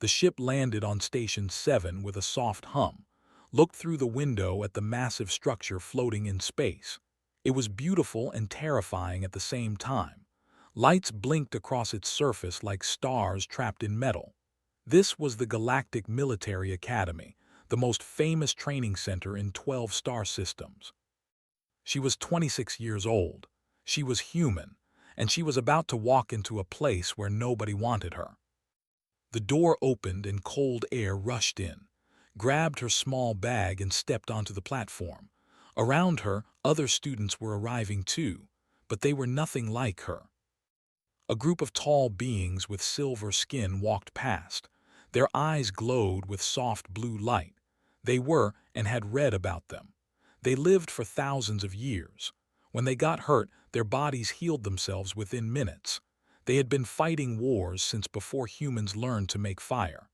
The ship landed on Station 7 with a soft hum, looked through the window at the massive structure floating in space. It was beautiful and terrifying at the same time. Lights blinked across its surface like stars trapped in metal. This was the Galactic Military Academy, the most famous training center in 12 star systems. She was 26 years old. She was human, and she was about to walk into a place where nobody wanted her. The door opened and cold air rushed in, grabbed her small bag and stepped onto the platform. Around her, other students were arriving too, but they were nothing like her. A group of tall beings with silver skin walked past. Their eyes glowed with soft blue light. They were, and had read about them. They lived for thousands of years. When they got hurt, their bodies healed themselves within minutes. They had been fighting wars since before humans learned to make fire.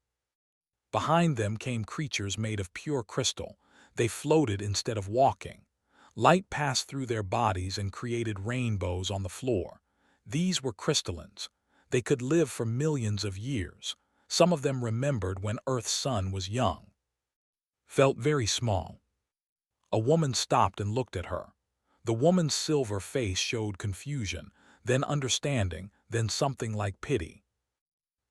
Behind them came creatures made of pure crystal. They floated instead of walking. Light passed through their bodies and created rainbows on the floor. These were crystallines. They could live for millions of years. Some of them remembered when Earth's sun was young. Felt very small. A woman stopped and looked at her. The woman's silver face showed confusion, then understanding, then something like pity.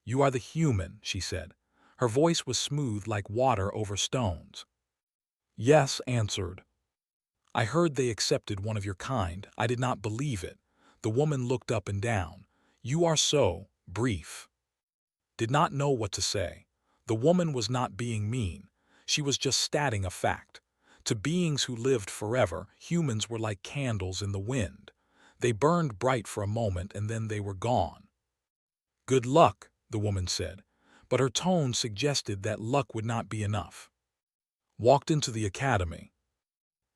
"You are the human," she said. Her voice was smooth like water over stones. "Yes," answered. "I heard they accepted one of your kind. I did not believe it." The woman looked up and down. "You are so brief." Did not know what to say. The woman was not being mean. She was just stating a fact. To beings who lived forever, humans were like candles in the wind. They burned bright for a moment and then they were gone. "Good luck," the woman said, but her tone suggested that luck would not be enough. Walked into the academy.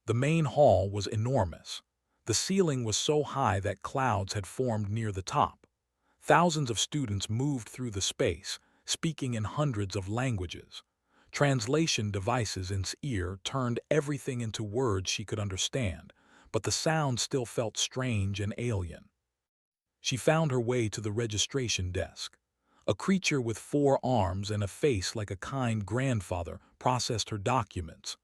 The main hall was enormous. The ceiling was so high that clouds had formed near the top. Thousands of students moved through the space, speaking in hundreds of languages. Translation devices in her ear turned everything into words she could understand, but the sound still felt strange and alien. She found her way to the registration desk. A creature with 4 arms and a face like a kind grandfather processed her documents.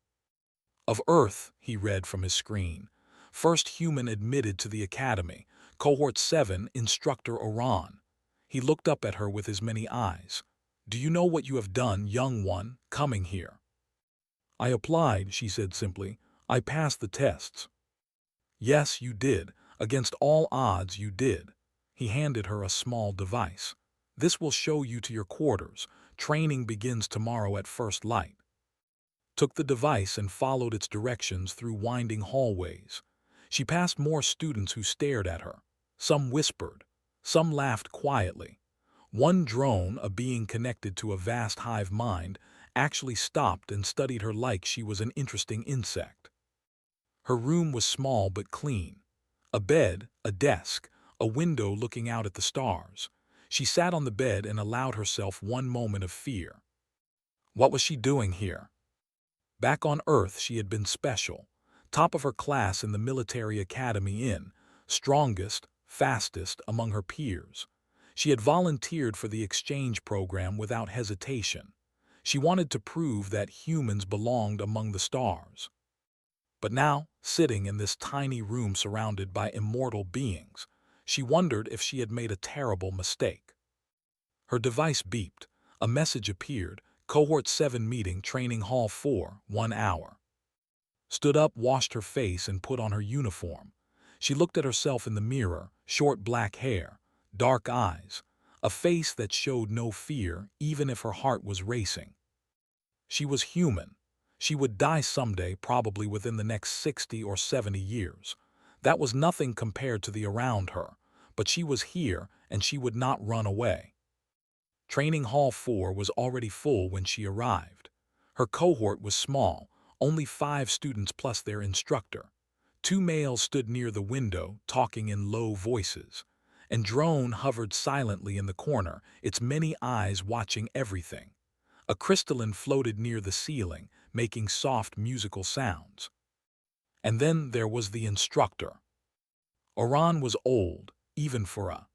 "Of Earth," he read from his screen. "First human admitted to the academy. Cohort 7, Instructor Oran." He looked up at her with his many eyes. "Do you know what you have done, young one, coming here?" "I applied," she said simply. "I passed the tests." "Yes, you did. Against all odds, you did." He handed her a small device. "This will show you to your quarters. Training begins tomorrow at first light." Took the device and followed its directions through winding hallways. She passed more students who stared at her. Some whispered. Some laughed quietly. One drone, a being connected to a vast hive mind, actually stopped and studied her like she was an interesting insect. Her room was small but clean. A bed, a desk, a window looking out at the stars. She sat on the bed and allowed herself one moment of fear. What was she doing here? Back on Earth, she had been special. Top of her class in the military academy strongest, fastest among her peers. She had volunteered for the exchange program without hesitation. She wanted to prove that humans belonged among the stars. But now, sitting in this tiny room surrounded by immortal beings, she wondered if she had made a terrible mistake. Her device beeped. A message appeared. Cohort 7 meeting, Training Hall 4, 1 hour. Stood up, washed her face, and put on her uniform. She looked at herself in the mirror, short black hair, dark eyes, a face that showed no fear even if her heart was racing. She was human. She would die someday, probably within the next 60 or 70 years. That was nothing compared to the around her, but she was here and she would not run away. Training Hall 4 was already full when she arrived. Her cohort was small, only 5 students plus their instructor. 2 males stood near the window, talking in low voices. And Drone hovered silently in the corner, its many eyes watching everything. A crystalline floated near the ceiling, making soft musical sounds. And then there was the instructor. Oran was old, even for a.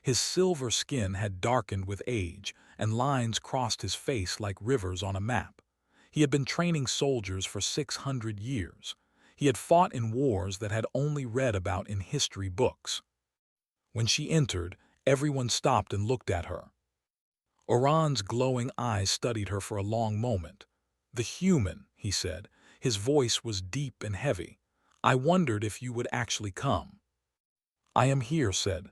His silver skin had darkened with age, and lines crossed his face like rivers on a map. He had been training soldiers for 600 years. He had fought in wars that had only read about in history books. When she entered, everyone stopped and looked at her. Oran's glowing eyes studied her for a long moment. "The human," he said. His voice was deep and heavy. "I wondered if you would actually come." "I am here," said.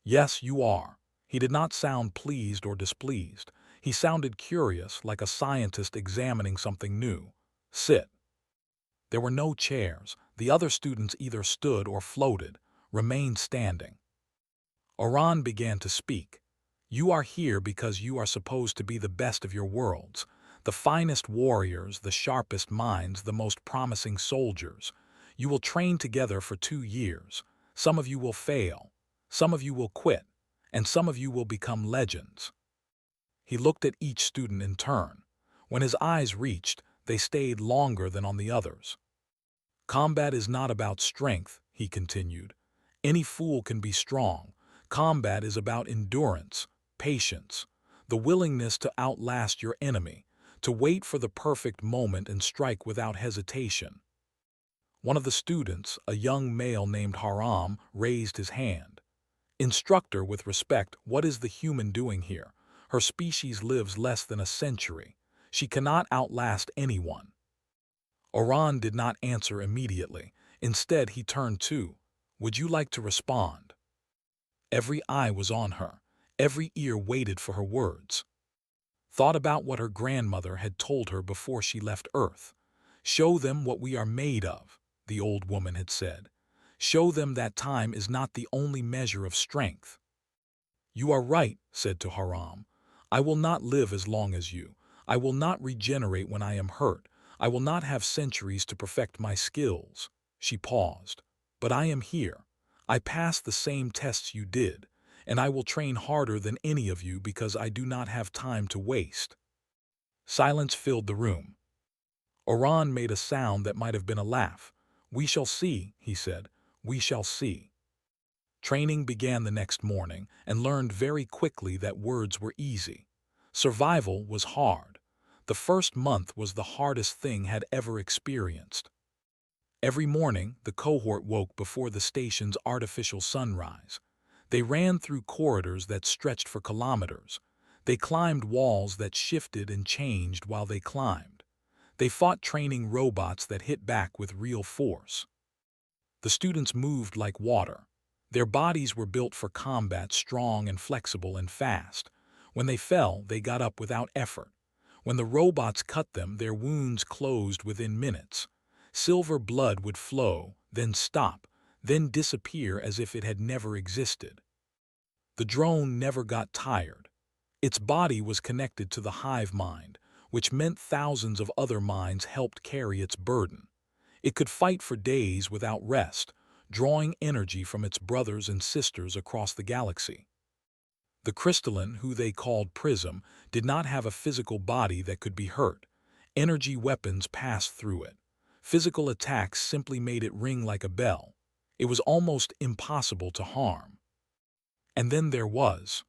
"Yes, you are." He did not sound pleased or displeased. He sounded curious, like a scientist examining something new. "Sit." There were no chairs. The other students either stood or floated, remained standing. Oran began to speak. "You are here because you are supposed to be the best of your worlds, the finest warriors, the sharpest minds, the most promising soldiers. You will train together for 2 years. Some of you will fail, some of you will quit, and some of you will become legends." He looked at each student in turn. When his eyes reached, they stayed longer than on the others. "Combat is not about strength," he continued. "Any fool can be strong. Combat is about endurance, patience, the willingness to outlast your enemy, to wait for the perfect moment and strike without hesitation." One of the students, a young male named Haram, raised his hand. "Instructor, with respect, what is the human doing here? Her species lives less than a century. She cannot outlast anyone." Oran did not answer immediately. Instead, he turned to, "Would you like to respond?" Every eye was on her. Every ear waited for her words. Thought about what her grandmother had told her before she left Earth. "Show them what we are made of," the old woman had said. "Show them that time is not the only measure of strength." "You are right," said to Haram. "I will not live as long as you. I will not regenerate when I am hurt. I will not have centuries to perfect my skills." She paused. "But I am here. I passed the same tests you did, and I will train harder than any of you because I do not have time to waste." Silence filled the room. Oran made a sound that might have been a laugh. "We shall see," he said. "We shall see." Training began the next morning, and learned very quickly that words were easy. Survival was hard. The first month was the hardest thing had ever experienced. Every morning, the cohort woke before the station's artificial sunrise. They ran through corridors that stretched for kilometers. They climbed walls that shifted and changed while they climbed. They fought training robots that hit back with real force. The students moved like water. Their bodies were built for combat, strong and flexible and fast. When they fell, they got up without effort. When the robots cut them, their wounds closed within minutes. Silver blood would flow, then stop, then disappear as if it had never existed. The drone never got tired. Its body was connected to the hive mind, which meant thousands of other minds helped carry its burden. It could fight for days without rest, drawing energy from its brothers and sisters across the galaxy. The crystalline, who they called Prism, did not have a physical body that could be hurt. Energy weapons passed through it. Physical attacks simply made it ring like a bell. It was almost impossible to harm. And then there was.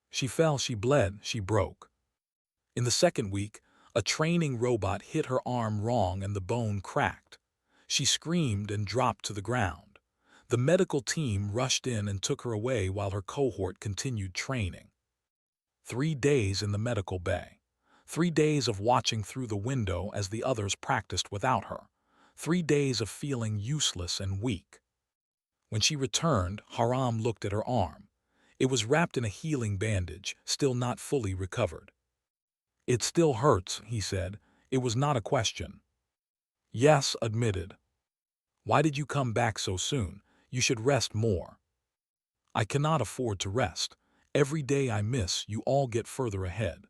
She fell, she bled, she broke. In the second week, a training robot hit her arm wrong and the bone cracked. She screamed and dropped to the ground. The medical team rushed in and took her away while her cohort continued training. 3 days in the medical bay. 3 days of watching through the window as the others practiced without her. 3 days of feeling useless and weak. When she returned, Haram looked at her arm. It was wrapped in a healing bandage, still not fully recovered. "It still hurts," he said. It was not a question. "Yes," admitted. "Why did you come back so soon? You should rest more." "I cannot afford to rest. Every day I miss, you all get further ahead."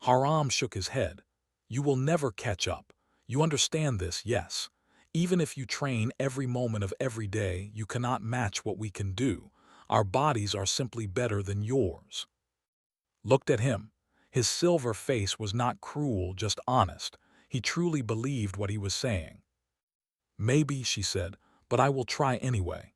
Haram shook his head. "You will never catch up. You understand this, yes. Even if you train every moment of every day, you cannot match what we can do. Our bodies are simply better than yours." Looked at him. His silver face was not cruel, just honest. He truly believed what he was saying. "Maybe," she said, "but I will try anyway."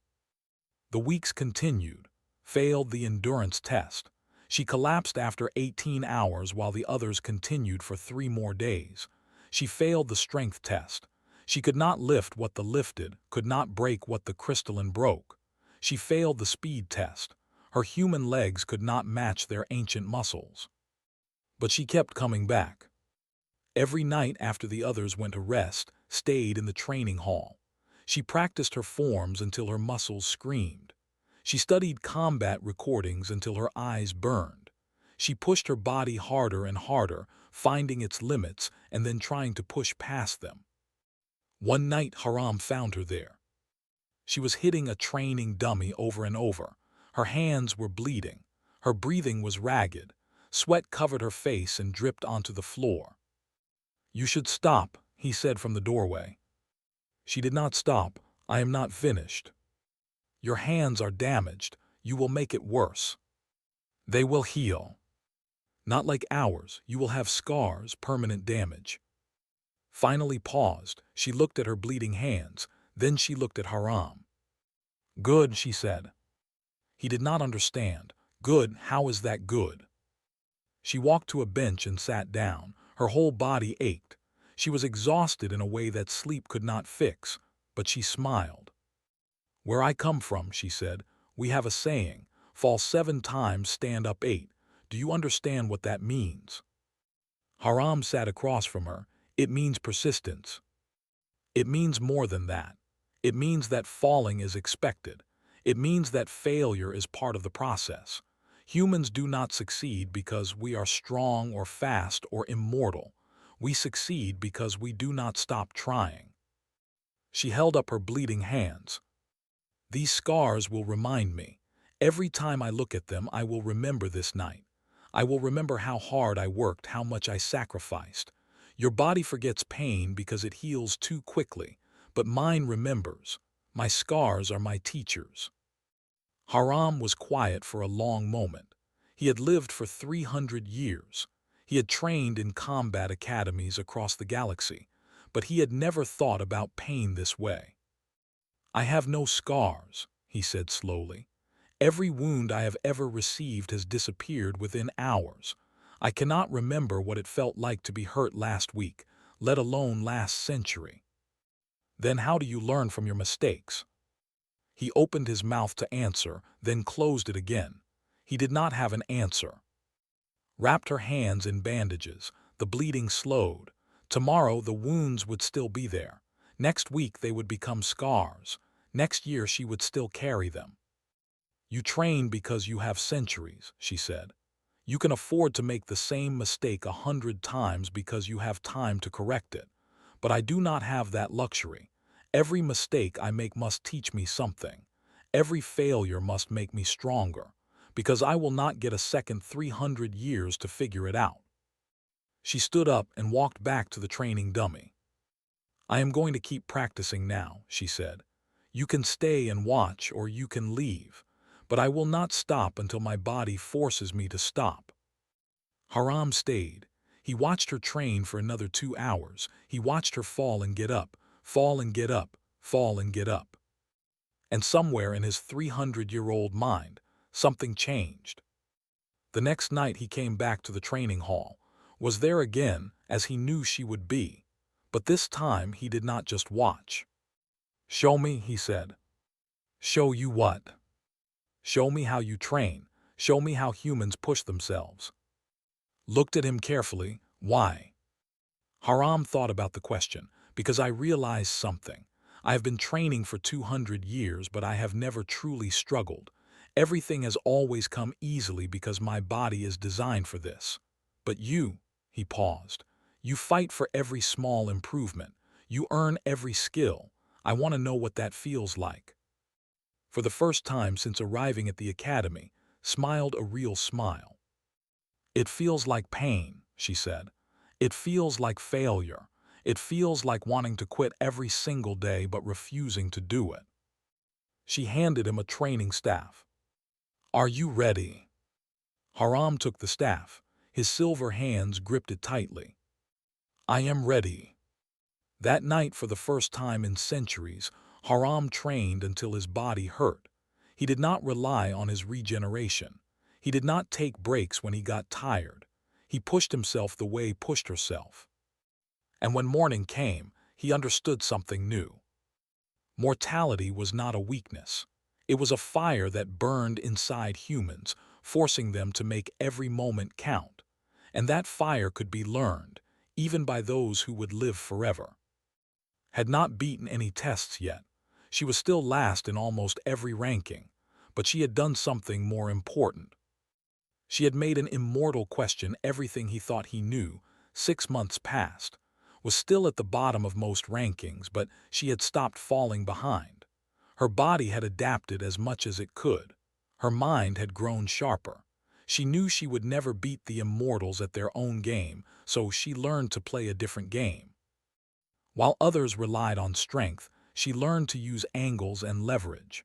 The weeks continued. Failed the endurance test. She collapsed after 18 hours while the others continued for 3 more days. She failed the strength test. She could not lift what the lifted, could not break what the crystalline broke. She failed the speed test. Her human legs could not match their ancient muscles. But she kept coming back. Every night after the others went to rest, stayed in the training hall. She practiced her forms until her muscles screamed. She studied combat recordings until her eyes burned. She pushed her body harder and harder, finding its limits and then trying to push past them. One night Haram found her there. She was hitting a training dummy over and over. Her hands were bleeding. Her breathing was ragged. Sweat covered her face and dripped onto the floor. "You should stop," he said from the doorway. She did not stop. "I am not finished." "Your hands are damaged. You will make it worse." "They will heal." "Not like ours. You will have scars, permanent damage." Finally paused. She looked at her bleeding hands. Then she looked at Haram. "Good," she said. He did not understand. "Good? How is that good?" She walked to a bench and sat down. Her whole body ached. She was exhausted in a way that sleep could not fix, but she smiled. "Where I come from," she said, "we have a saying, fall 7 times, stand up 8. Do you understand what that means?" Haram sat across from her. "It means persistence." "It means more than that. It means that falling is expected. It means that failure is part of the process. Humans do not succeed because we are strong or fast or immortal. We succeed because we do not stop trying." She held up her bleeding hands. "These scars will remind me. Every time I look at them, I will remember this night. I will remember how hard I worked, how much I sacrificed. Your body forgets pain because it heals too quickly, but mine remembers. My scars are my teachers." Haram was quiet for a long moment. He had lived for 300 years. He had trained in combat academies across the galaxy, but he had never thought about pain this way. "I have no scars," he said slowly. "Every wound I have ever received has disappeared within hours. I cannot remember what it felt like to be hurt last week, let alone last century." "Then how do you learn from your mistakes?" He opened his mouth to answer, then closed it again. He did not have an answer. Wrapped her hands in bandages. The bleeding slowed. Tomorrow the wounds would still be there. Next week they would become scars. Next year she would still carry them. "You train because you have centuries," she said. "You can afford to make the same mistake 100 times because you have time to correct it. But I do not have that luxury. Every mistake I make must teach me something. Every failure must make me stronger, because I will not get a second 300 years to figure it out." She stood up and walked back to the training dummy. "I am going to keep practicing now," she said. "You can stay and watch, or you can leave. But I will not stop until my body forces me to stop." Haram stayed. He watched her train for another 2 hours. He watched her fall and get up, fall and get up, fall and get up. And somewhere in his 300-year-old mind, something changed. The next night he came back to the training hall, was there again, as he knew she would be. But this time he did not just watch. "Show me," he said. "Show you what?" "Show me how you train. Show me how humans push themselves." Looked at him carefully. "Why?" Haram thought about the question. "Because I realized something. I have been training for 200 years, but I have never truly struggled. Everything has always come easily because my body is designed for this. But you," he paused, "you fight for every small improvement. You earn every skill. I want to know what that feels like." For the first time since arriving at the academy, smiled a real smile. "It feels like pain," she said. "It feels like failure. It feels like wanting to quit every single day but refusing to do it." She handed him a training staff. "Are you ready?" Haram took the staff. His silver hands gripped it tightly. "I am ready." That night, for the first time in centuries, Haram trained until his body hurt. He did not rely on his regeneration. He did not take breaks when he got tired. He pushed himself the way pushed herself. And when morning came, he understood something new. Mortality was not a weakness. It was a fire that burned inside humans, forcing them to make every moment count. And that fire could be learned, even by those who would live forever. Had not beaten any tests yet. She was still last in almost every ranking, but she had done something more important. She had made an immortal question everything he thought he knew. 6 months passed. Was still at the bottom of most rankings, but she had stopped falling behind. Her body had adapted as much as it could. Her mind had grown sharper. She knew she would never beat the immortals at their own game, so she learned to play a different game. While others relied on strength, she learned to use angles and leverage.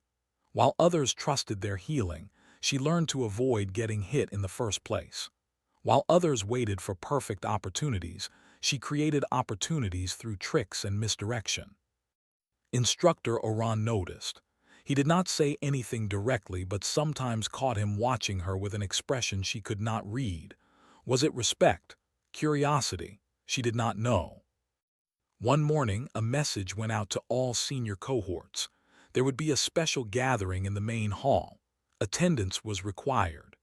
While others trusted their healing, she learned to avoid getting hit in the first place. While others waited for perfect opportunities, she created opportunities through tricks and misdirection. Instructor Oran noticed. He did not say anything directly, but sometimes caught him watching her with an expression she could not read. Was it respect? Curiosity? She did not know. One morning, a message went out to all senior cohorts. There would be a special gathering in the main hall. Attendance was required.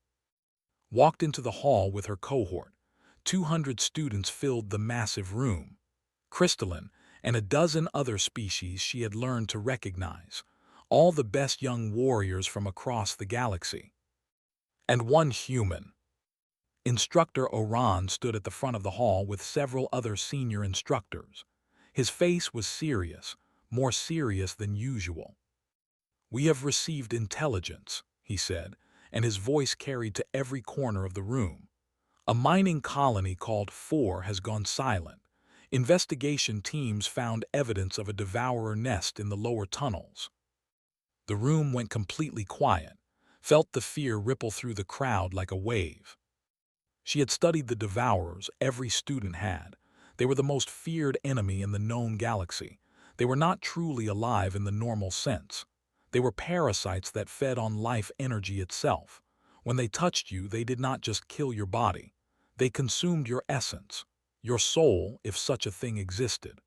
Walked into the hall with her cohort. 200 students filled the massive room. Crystalline and a dozen other species she had learned to recognize. All the best young warriors from across the galaxy. And one human. Instructor Oran stood at the front of the hall with several other senior instructors. His face was serious, more serious than usual. "We have received intelligence," he said, and his voice carried to every corner of the room. "A mining colony called 4 has gone silent. Investigation teams found evidence of a devourer nest in the lower tunnels." The room went completely quiet, felt the fear ripple through the crowd like a wave. She had studied the devourers, every student had. They were the most feared enemy in the known galaxy. They were not truly alive in the normal sense. They were parasites that fed on life energy itself. When they touched you, they did not just kill your body. They consumed your essence, your soul, if such a thing existed.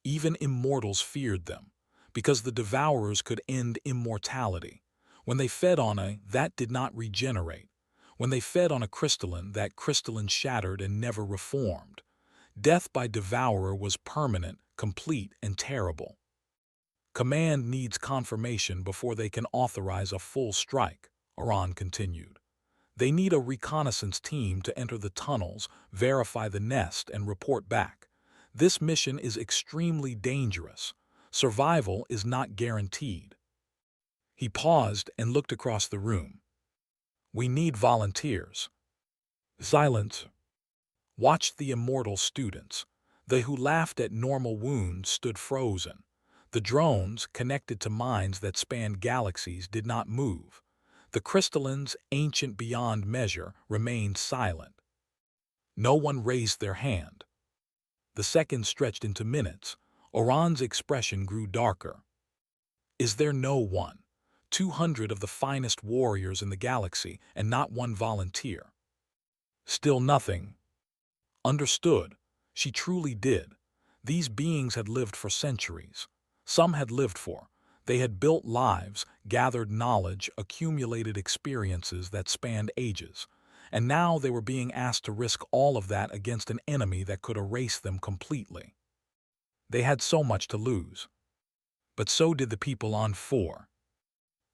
Even immortals feared them, because the devourers could end immortality. When they fed on that did not regenerate. When they fed on a crystalline, that crystalline shattered and never reformed. Death by devourer was permanent, complete, and terrible. "Command needs confirmation before they can authorize a full strike," Oran continued. "They need a reconnaissance team to enter the tunnels, verify the nest, and report back. This mission is extremely dangerous. Survival is not guaranteed." He paused and looked across the room. "We need volunteers." Silence. Watched the immortal students. They who laughed at normal wounds stood frozen. The drones, connected to minds that spanned galaxies, did not move. The crystallines, ancient beyond measure, remained silent. No one raised their hand. The seconds stretched into minutes. Oran's expression grew darker. "Is there no one? 200 of the finest warriors in the galaxy, and not one volunteer." Still nothing. Understood. She truly did. These beings had lived for centuries. Some had lived for. They had built lives, gathered knowledge, accumulated experiences that spanned ages. And now they were being asked to risk all of that against an enemy that could erase them completely. They had so much to lose. But so did the people on 4.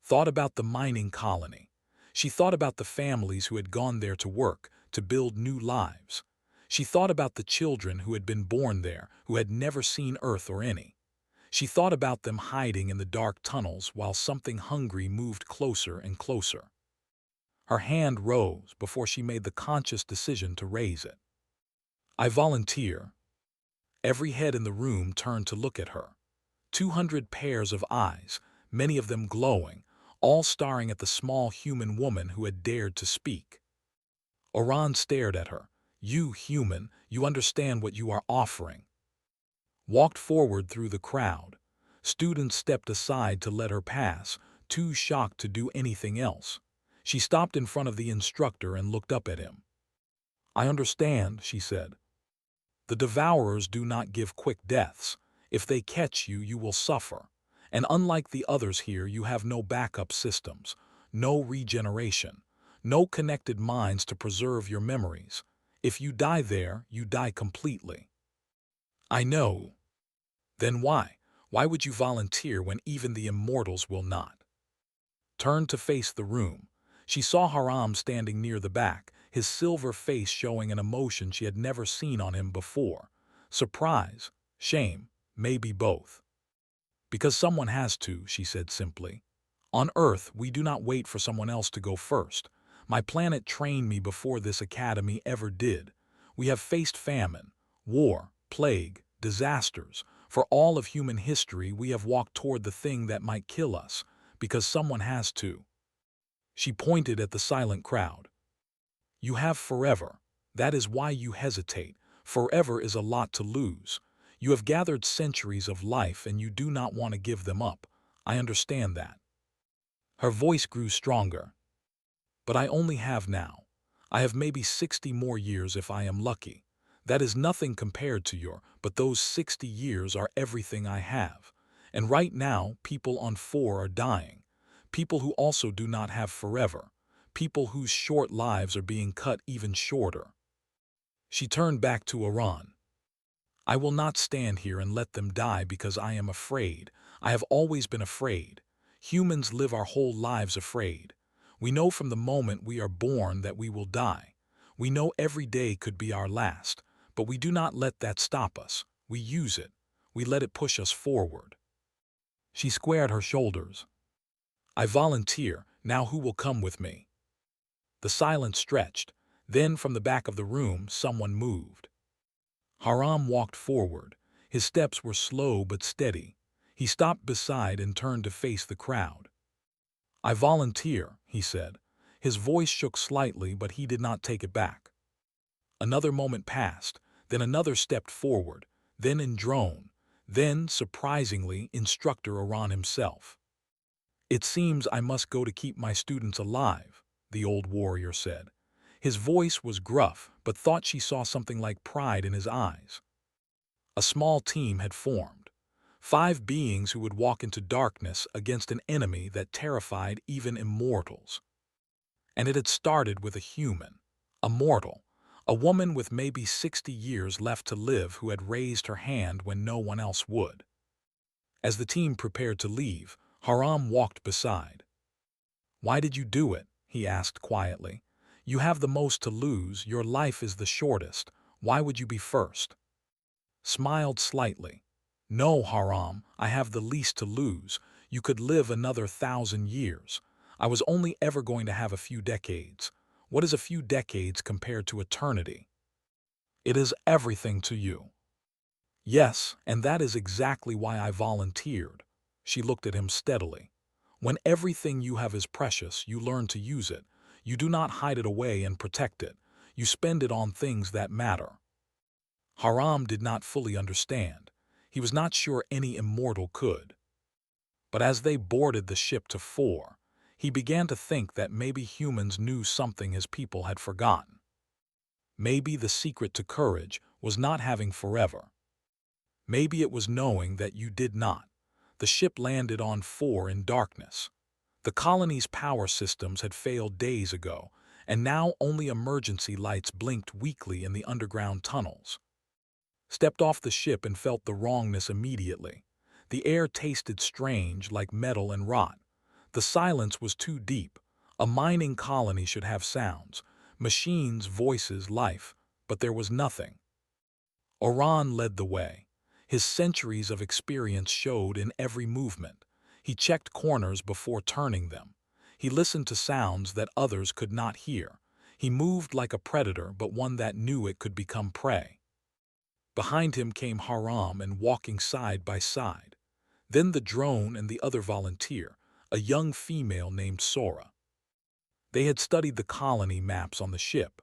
Thought about the mining colony. She thought about the families who had gone there to work, to build new lives. She thought about the children who had been born there, who had never seen Earth or any. She thought about them hiding in the dark tunnels while something hungry moved closer and closer. Her hand rose before she made the conscious decision to raise it. "I volunteer." Every head in the room turned to look at her. 200 pairs of eyes, many of them glowing, all staring at the small human woman who had dared to speak. Oran stared at her. "You, human, you understand what you are offering." Walked forward through the crowd. Students stepped aside to let her pass, too shocked to do anything else. She stopped in front of the instructor and looked up at him. "I understand," she said. "The devourers do not give quick deaths. If they catch you, you will suffer. And unlike the others here, you have no backup systems, no regeneration, no connected minds to preserve your memories. If you die there, you die completely." "I know." "Then why? Why would you volunteer when even the immortals will not?" Turned to face the room. She saw Haram standing near the back, his silver face showing an emotion she had never seen on him before. Surprise, shame, maybe both. "Because someone has to," she said simply. "On Earth, we do not wait for someone else to go first. My planet trained me before this academy ever did. We have faced famine, war, plague, disasters. For all of human history, we have walked toward the thing that might kill us, because someone has to." She pointed at the silent crowd. "You have forever. That is why you hesitate. Forever is a lot to lose. You have gathered centuries of life and you do not want to give them up. I understand that." Her voice grew stronger. "But I only have now. I have maybe 60 more years if I am lucky. That is nothing compared to but those 60 years are everything I have. And right now, people on 4 are dying. People who also do not have forever. People whose short lives are being cut even shorter." She turned back to Iran. "I will not stand here and let them die because I am afraid. I have always been afraid. Humans live our whole lives afraid. We know from the moment we are born that we will die. We know every day could be our last, but we do not let that stop us. We use it. We let it push us forward." She squared her shoulders. "I volunteer. Now who will come with me?" The silence stretched. Then from the back of the room, someone moved. Haram walked forward. His steps were slow but steady. He stopped beside and turned to face the crowd. "I volunteer," he said. His voice shook slightly, but he did not take it back. Another moment passed, then another stepped forward, then in drone, then, surprisingly, Instructor Iran himself. "It seems I must go to keep my students alive," the old warrior said. His voice was gruff, but thought she saw something like pride in his eyes. A small team had formed. 5 beings who would walk into darkness against an enemy that terrified even immortals. And it had started with a human, a mortal, a woman with maybe 60 years left to live who had raised her hand when no one else would. As the team prepared to leave, Haram walked beside. "Why did you do it?" he asked quietly. "You have the most to lose, your life is the shortest. Why would you be first?" Smiled slightly. "No, Haram, I have the least to lose. You could live another 1,000 years. I was only ever going to have a few decades. What is a few decades compared to eternity? It is everything to you." "Yes, and that is exactly why I volunteered." She looked at him steadily. "When everything you have is precious, you learn to use it. You do not hide it away and protect it. You spend it on things that matter." Haram did not fully understand. He was not sure any immortal could. But as they boarded the ship to 4, he began to think that maybe humans knew something his people had forgotten. Maybe the secret to courage was not having forever. Maybe it was knowing that you did not. The ship landed on 4 in darkness. The colony's power systems had failed days ago, and now only emergency lights blinked weakly in the underground tunnels. Stepped off the ship and felt the wrongness immediately. The air tasted strange, like metal and rot. The silence was too deep. A mining colony should have sounds, machines, voices, life, but there was nothing. Oran led the way. His centuries of experience showed in every movement. He checked corners before turning them. He listened to sounds that others could not hear. He moved like a predator, but one that knew it could become prey. Behind him came Haram and walking side by side. Then the drone and the other volunteer, a young female named Sora. They had studied the colony maps on the ship.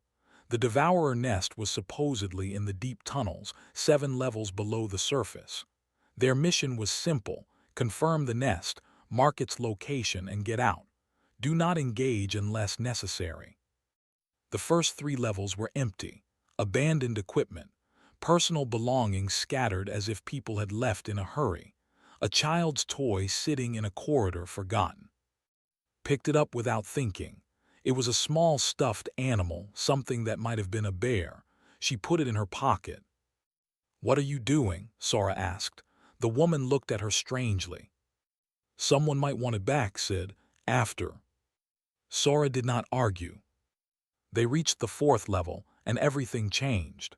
The Devourer nest was supposedly in the deep tunnels, 7 levels below the surface. Their mission was simple: confirm the nest, mark its location, and get out. Do not engage unless necessary. The first 3 levels were empty, abandoned equipment, personal belongings scattered as if people had left in a hurry, a child's toy sitting in a corridor forgotten. Picked it up without thinking. It was a small stuffed animal, something that might have been a bear. She put it in her pocket. "What are you doing?" Sora asked. The woman looked at her strangely. "Someone might want it back," said, "after." Sora did not argue. They reached the 4th level, and everything changed.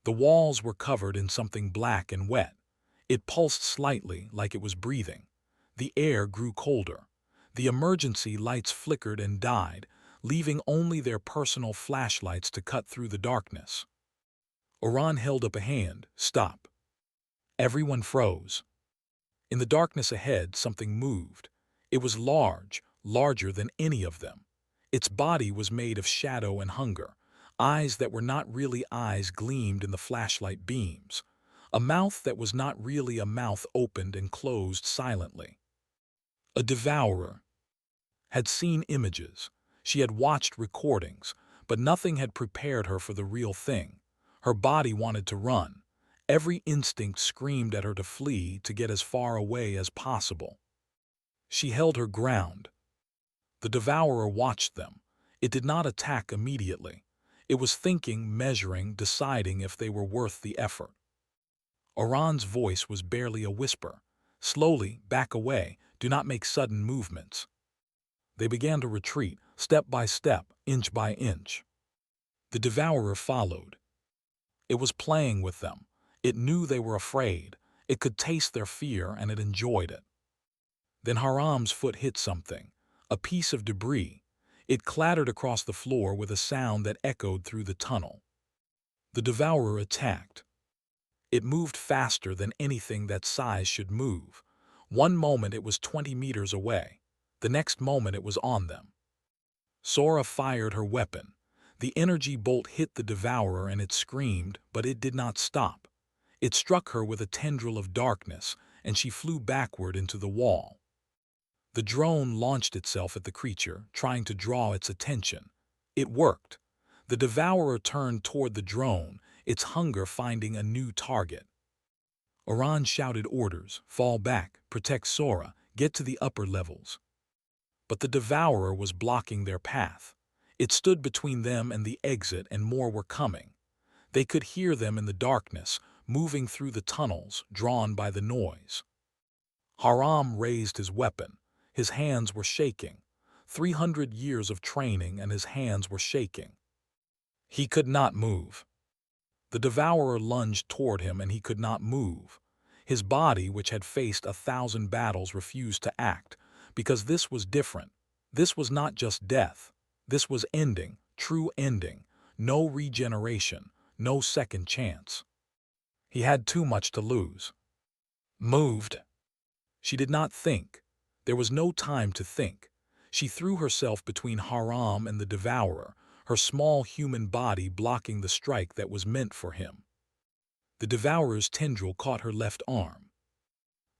The walls were covered in something black and wet. It pulsed slightly, like it was breathing. The air grew colder. The emergency lights flickered and died, leaving only their personal flashlights to cut through the darkness. Oran held up a hand. "Stop." Everyone froze. In the darkness ahead, something moved. It was large, larger than any of them. Its body was made of shadow and hunger. Eyes that were not really eyes gleamed in the flashlight beams. A mouth that was not really a mouth opened and closed silently. A devourer. Had seen images. She had watched recordings, but nothing had prepared her for the real thing. Her body wanted to run. Every instinct screamed at her to flee, to get as far away as possible. She held her ground. The devourer watched them. It did not attack immediately. It was thinking, measuring, deciding if they were worth the effort. Oran's voice was barely a whisper. "Slowly, back away. Do not make sudden movements." They began to retreat, step by step, inch by inch. The devourer followed. It was playing with them. It knew they were afraid. It could taste their fear, and it enjoyed it. Then Haram's foot hit something, a piece of debris. It clattered across the floor with a sound that echoed through the tunnel. The devourer attacked. It moved faster than anything that size should move. One moment it was 20 meters away. The next moment it was on them. Sora fired her weapon. The energy bolt hit the devourer and it screamed, but it did not stop. It struck her with a tendril of darkness, and she flew backward into the wall. The drone launched itself at the creature, trying to draw its attention. It worked. The devourer turned toward the drone, its hunger finding a new target. Oran shouted orders: "Fall back, protect Sora, get to the upper levels." But the devourer was blocking their path. It stood between them and the exit, and more were coming. They could hear them in the darkness, moving through the tunnels, drawn by the noise. Haram raised his weapon. His hands were shaking. 300 years of training, and his hands were shaking. He could not move. The devourer lunged toward him, and he could not move. His body, which had faced 1,000 battles, refused to act, because this was different. This was not just death. This was ending, true ending. No regeneration, no second chance. He had too much to lose. Moved. She did not think. There was no time to think. She threw herself between Haram and the devourer, her small human body blocking the strike that was meant for him. The devourer's tendril caught her left arm.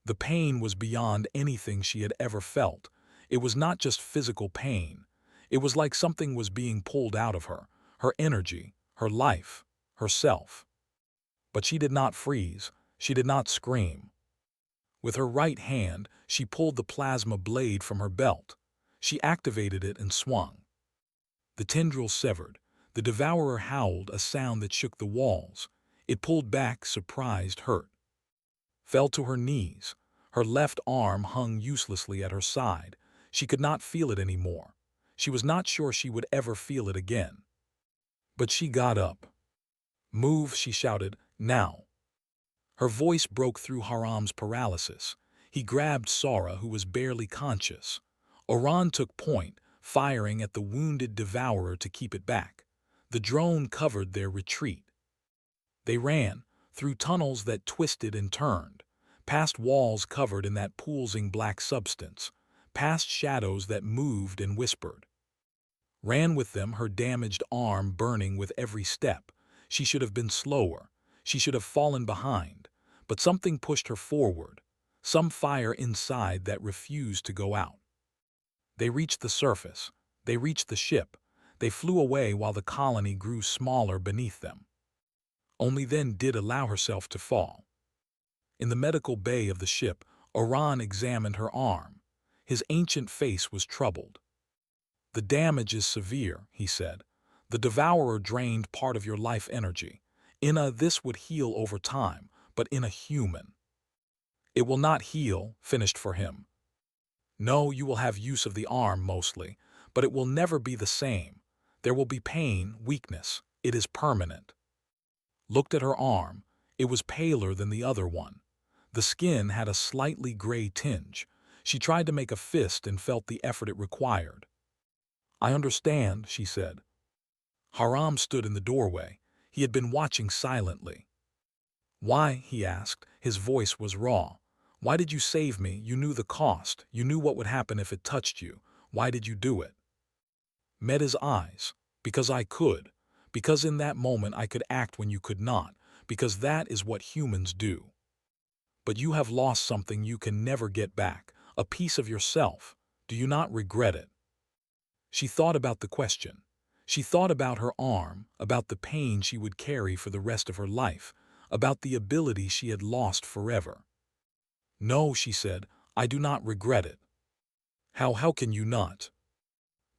The pain was beyond anything she had ever felt. It was not just physical pain. It was like something was being pulled out of her, her energy, her life, herself. But she did not freeze. She did not scream. With her right hand, she pulled the plasma blade from her belt. She activated it and swung. The tendril severed. The devourer howled, a sound that shook the walls. It pulled back, surprised, hurt. Fell to her knees. Her left arm hung uselessly at her side. She could not feel it anymore. She was not sure she would ever feel it again. But she got up. "Move," she shouted, "now." Her voice broke through Haram's paralysis. He grabbed Sora, who was barely conscious. Oran took point, firing at the wounded devourer to keep it back. The drone covered their retreat. They ran, through tunnels that twisted and turned, past walls covered in that pulsing black substance, past shadows that moved and whispered. Ran with them, her damaged arm burning with every step. She should have been slower. She should have fallen behind. But something pushed her forward, some fire inside that refused to go out. They reached the surface. They reached the ship. They flew away while the colony grew smaller beneath them. Only then did allow herself to fall. In the medical bay of the ship, Oran examined her arm. His ancient face was troubled. "The damage is severe," he said. "The devourer drained part of your life energy. This would heal over time, but in a human. It will not heal, finished for him. No, you will have use of the arm mostly, but it will never be the same. There will be pain, weakness. It is permanent." Looked at her arm. It was paler than the other one. The skin had a slightly gray tinge. She tried to make a fist and felt the effort it required. "I understand," she said. Haram stood in the doorway. He had been watching silently. "Why?" he asked. His voice was raw. "Why did you save me? You knew the cost. You knew what would happen if it touched you. Why did you do it?" Met his eyes. "Because I could. Because in that moment I could act when you could not. Because that is what humans do. But you have lost something you can never get back, a piece of yourself. Do you not regret it?" She thought about the question. She thought about her arm, about the pain she would carry for the rest of her life, about the ability she had lost forever. "No," she said, "I do not regret it." How can you not?"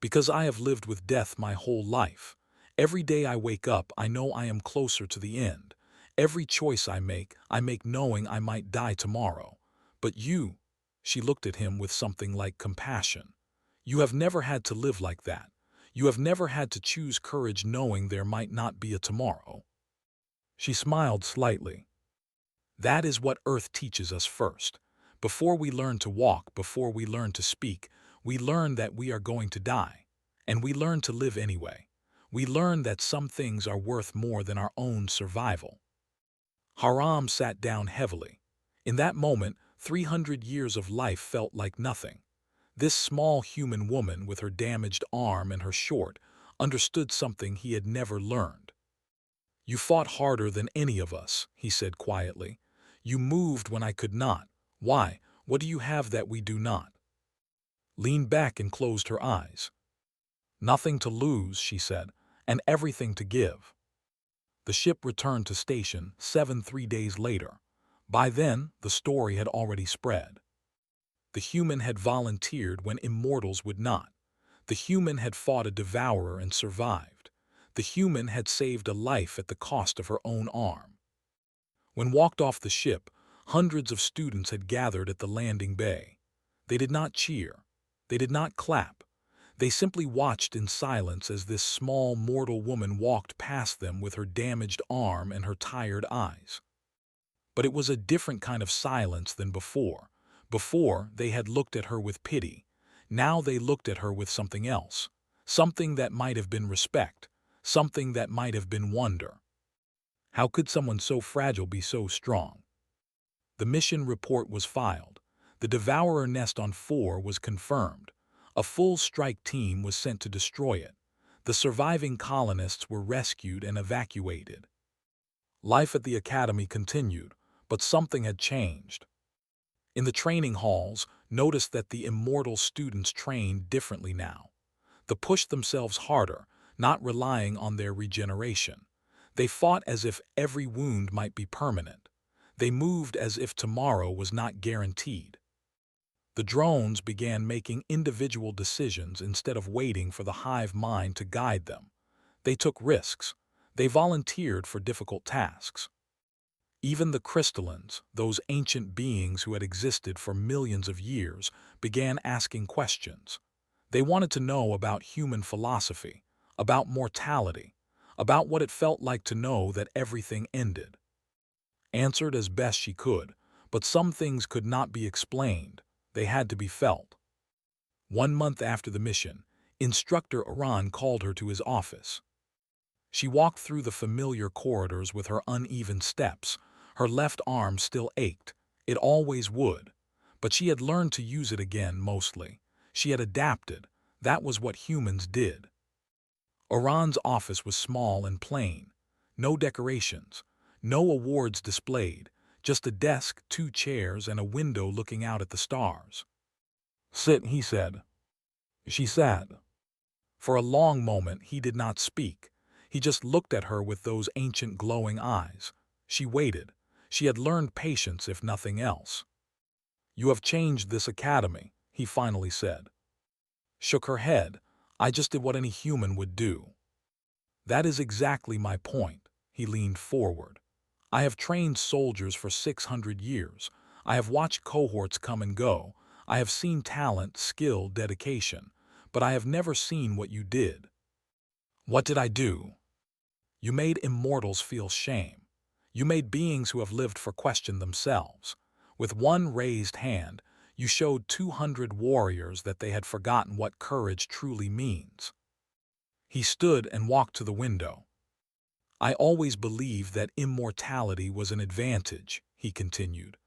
"Because I have lived with death my whole life. Every day I wake up, I know I am closer to the end. Every choice I make knowing I might die tomorrow. But you," she looked at him with something like compassion, "you have never had to live like that. You have never had to choose courage knowing there might not be a tomorrow." She smiled slightly. "That is what Earth teaches us first. Before we learn to walk, before we learn to speak, we learn that we are going to die. And we learn to live anyway. We learn that some things are worth more than our own survival." Haram sat down heavily. In that moment, 300 years of life felt like nothing. This small human woman with her damaged arm and her short understood something he had never learned. "You fought harder than any of us," he said quietly. "You moved when I could not. Why? What do you have that we do not?" Leaned back and closed her eyes. "Nothing to lose," she said, "and everything to give." The ship returned to station 3 days later. By then, the story had already spread. The human had volunteered when immortals would not. The human had fought a devourer and survived. The human had saved a life at the cost of her own arm. When walked off the ship, hundreds of students had gathered at the landing bay. They did not cheer. They did not clap. They simply watched in silence as this small mortal woman walked past them with her damaged arm and her tired eyes. But it was a different kind of silence than before. Before, they had looked at her with pity. Now they looked at her with something else. Something that might have been respect. Something that might have been wonder. How could someone so fragile be so strong? The mission report was filed. The Devourer nest on 4 was confirmed. A full strike team was sent to destroy it. The surviving colonists were rescued and evacuated. Life at the academy continued, but something had changed. In the training halls, noticed that the immortal students trained differently now. They pushed themselves harder, not relying on their regeneration. They fought as if every wound might be permanent. They moved as if tomorrow was not guaranteed. The drones began making individual decisions instead of waiting for the hive mind to guide them. They took risks. They volunteered for difficult tasks. Even the crystallines, those ancient beings who had existed for millions of years, began asking questions. They wanted to know about human philosophy, about mortality, about what it felt like to know that everything ended. Answered as best she could, but some things could not be explained. They had to be felt. 1 month after the mission, Instructor Iran called her to his office. She walked through the familiar corridors with her uneven steps. Her left arm still ached. It always would. But she had learned to use it again mostly. She had adapted. That was what humans did. Iran's office was small and plain. No decorations. No awards displayed. Just a desk, 2 chairs, and a window looking out at the stars. "Sit," he said. she said. For a long moment he did not speak. He just looked at her with those ancient glowing eyes. She waited. She had learned patience if nothing else. "You have changed this academy," he finally said. Shook her head. "I just did what any human would do." "That is exactly my point." He leaned forward. "I have trained soldiers for 600 years. I have watched cohorts come and go. I have seen talent, skill, dedication. But I have never seen what you did." "What did I do?" "You made immortals feel shame. You made beings who have lived for question themselves. With one raised hand, you showed 200 warriors that they had forgotten what courage truly means." He stood and walked to the window. "I always believed that immortality was an advantage," he continued.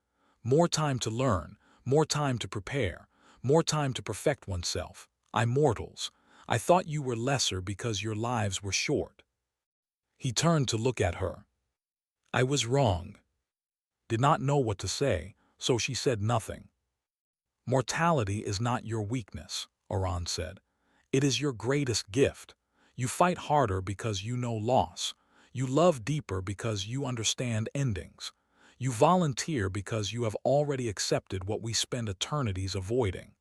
"More time to learn, more time to prepare, more time to perfect oneself. Immortals. I thought you were lesser because your lives were short." He turned to look at her. "I was wrong." Did not know what to say, so she said nothing. "Mortality is not your weakness," Oran said. "It is your greatest gift. You fight harder because you know loss. You love deeper because you understand endings. You volunteer because you have already accepted what we spend eternities avoiding."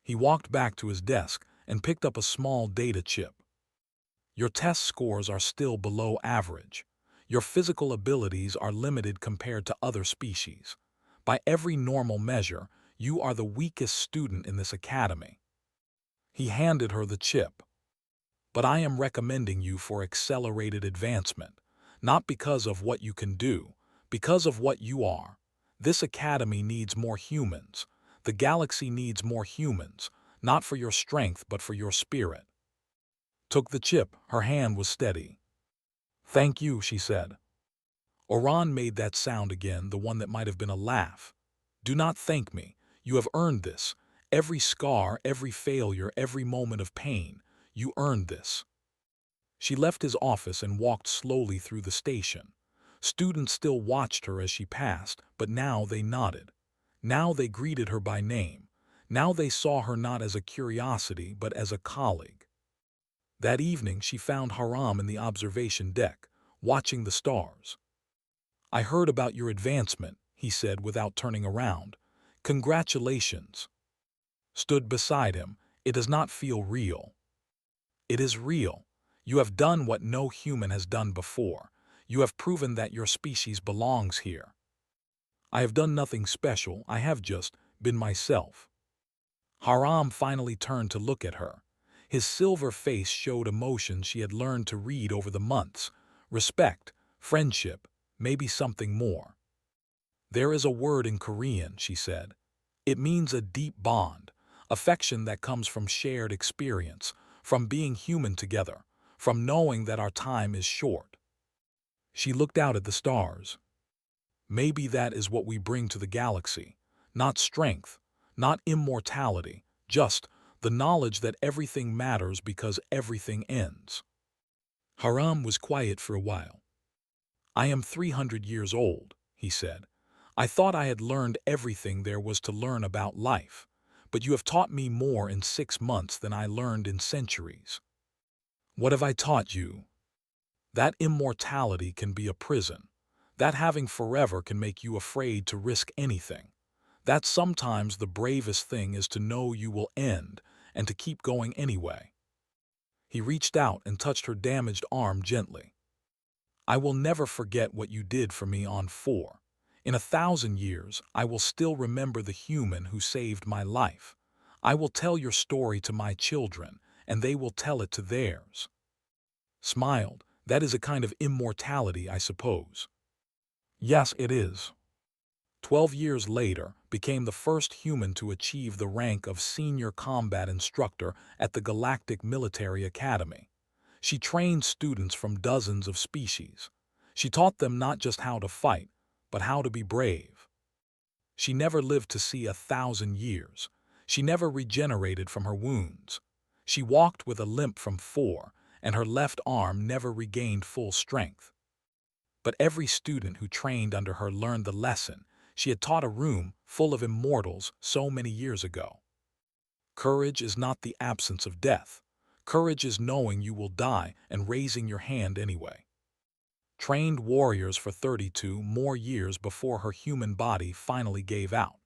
He walked back to his desk and picked up a small data chip. "Your test scores are still below average. Your physical abilities are limited compared to other species. By every normal measure, you are the weakest student in this academy." He handed her the chip. "But I am recommending you for accelerated advancement, not because of what you can do, because of what you are. This academy needs more humans. The galaxy needs more humans, not for your strength but for your spirit." Took the chip, her hand was steady. "Thank you," she said. Oran made that sound again, the one that might have been a laugh. "Do not thank me. You have earned this. Every scar, every failure, every moment of pain. You earned this." She left his office and walked slowly through the station. Students still watched her as she passed, but now they nodded. Now they greeted her by name. Now they saw her not as a curiosity, but as a colleague. That evening she found Haram in the observation deck, watching the stars. "I heard about your advancement," he said without turning around. "Congratulations." Stood beside him. "It does not feel real." "It is real. You have done what no human has done before. You have proven that your species belongs here." "I have done nothing special. I have just been myself." Haram finally turned to look at her. His silver face showed emotion she had learned to read over the months. Respect, friendship, maybe something more. "There is a word in Korean," she said. "It means a deep bond, affection that comes from shared experience, from being human together, from knowing that our time is short." She looked out at the stars. "Maybe that is what we bring to the galaxy. Not strength, not immortality, just the knowledge that everything matters because everything ends." Haram was quiet for a while. "I am 300 years old," he said. "I thought I had learned everything there was to learn about life, but you have taught me more in 6 months than I learned in centuries." "What have I taught you?" "That immortality can be a prison. That having forever can make you afraid to risk anything. That sometimes the bravest thing is to know you will end and to keep going anyway." He reached out and touched her damaged arm gently. "I will never forget what you did for me on 4. In 1,000 years, I will still remember the human who saved my life. I will tell your story to my children, and they will tell it to theirs." Smiled. "That is a kind of immortality, I suppose." "Yes, it is." 12 years later, became the first human to achieve the rank of Senior Combat Instructor at the Galactic Military Academy. She trained students from dozens of species. She taught them not just how to fight, but how to be brave. She never lived to see 1,000 years. She never regenerated from her wounds. She walked with a limp from 4, and her left arm never regained full strength. But every student who trained under her learned the lesson she had taught a room full of immortals so many years ago. Courage is not the absence of death. Courage is knowing you will die and raising your hand anyway. Trained warriors for 32 more years before her human body finally gave out.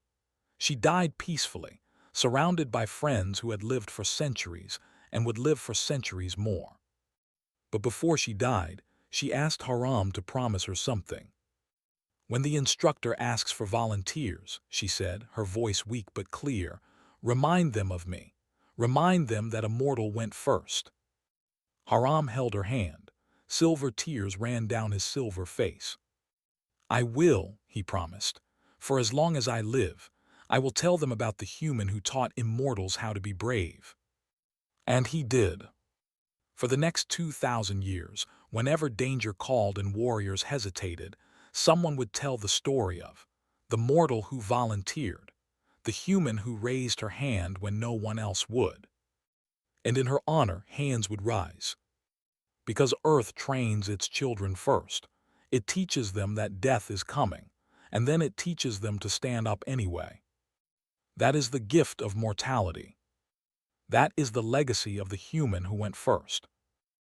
She died peacefully, surrounded by friends who had lived for centuries and would live for centuries more. But before she died, she asked Haram to promise her something. When the instructor asks for volunteers, she said, her voice weak but clear, remind them of me. Remind them that a mortal went first. Haram held her hand. Silver tears ran down his silver face. I will, he promised. For as long as I live, I will tell them about the human who taught immortals how to be brave. And he did. For the next 2,000 years, whenever danger called and warriors hesitated, someone would tell the story of the mortal who volunteered, the human who raised her hand when no one else would. And in her honor, hands would rise. Because Earth trains its children first. It teaches them that death is coming, and then it teaches them to stand up anyway. That is the gift of mortality. That is the legacy of the human who went first.